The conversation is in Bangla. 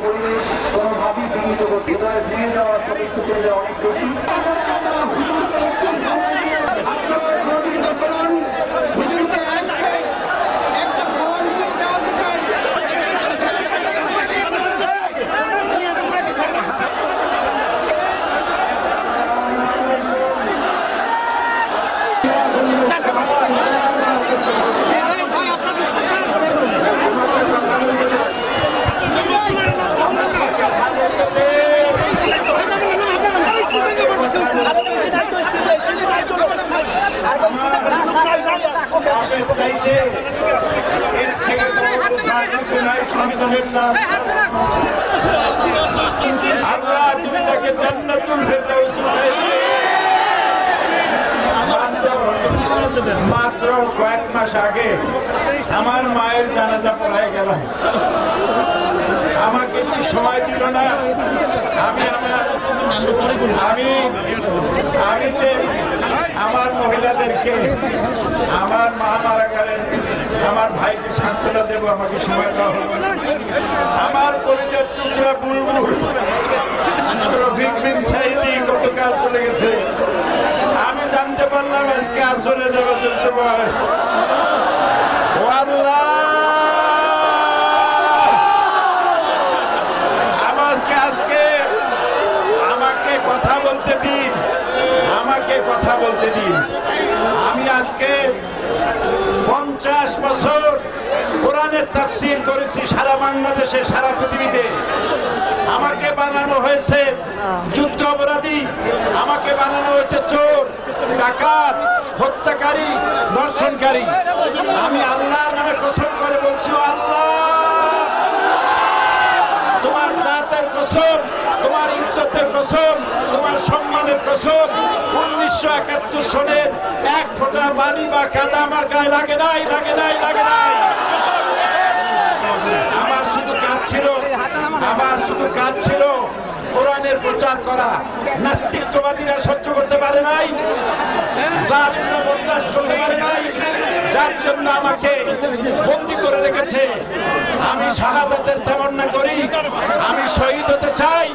পরিবেশ কোনোভাবেই বিঘ্নিত করতে ভেঙে যাওয়ার পরিস্থিতি অনেক বেশি। আল্লাহ তুমি তাকে জান্নাতুল ফেরদাউস মাত্র কয়েক মাস আগে আমার মায়ের জানাজা পড়ায় গেল। আমাকে একটু সময় দিল না। আমি যে আমার মহিলাদেরকে আমার মা মারা গেলেন, আমার ভাইকে সান্ত্বনা দেবো, আমাকে সময় দেওয়া হলো। আমার কলেজের টুকরা বুলবুল রফিক বিন সাইদি গতকাল চলে গেছে। আমি জানতে পারলাম আজকে আসরের নামাজের সময়। ও আল্লাহ, আমাকে কথা বলতে দিন, আমাকে কথা বলতে দিন। আমি আজকে 50 বছর কোরআনের তাফসীর করেছি সারা বাংলাদেশে, সারা পৃথিবীতে। আমাকে বানানো হয়েছে যুদ্ধ অপরাধী, আমাকে বানানো হয়েছে চোর, ডাকাত, হত্যাকারী, ধর্ষণকারী। আমি আল্লাহর নামে কসম করে বলছি, আল্লাহ তোমার জাতের কসম, তোমার ইজ্জতের কসম, তোমার সম্মানের কসম, 1971 সনের এক ফোঁটা পানি বা কাদা আমার গায়ে লাগে নাই, লাগে নাই, লাগে নাই। আমার শুধু কাজ ছিল কোরআনের প্রচার করা। নাস্তিকবাদীরা সহ্য করতে পারে নাই, জালিমরা বরদাস্ত করতে পারে নাই, যার জন্য আমাকে বন্দী করে রেখেছে। আমি শাহাদাতের তামান্না করি, আমি শহীদ হতে চাই।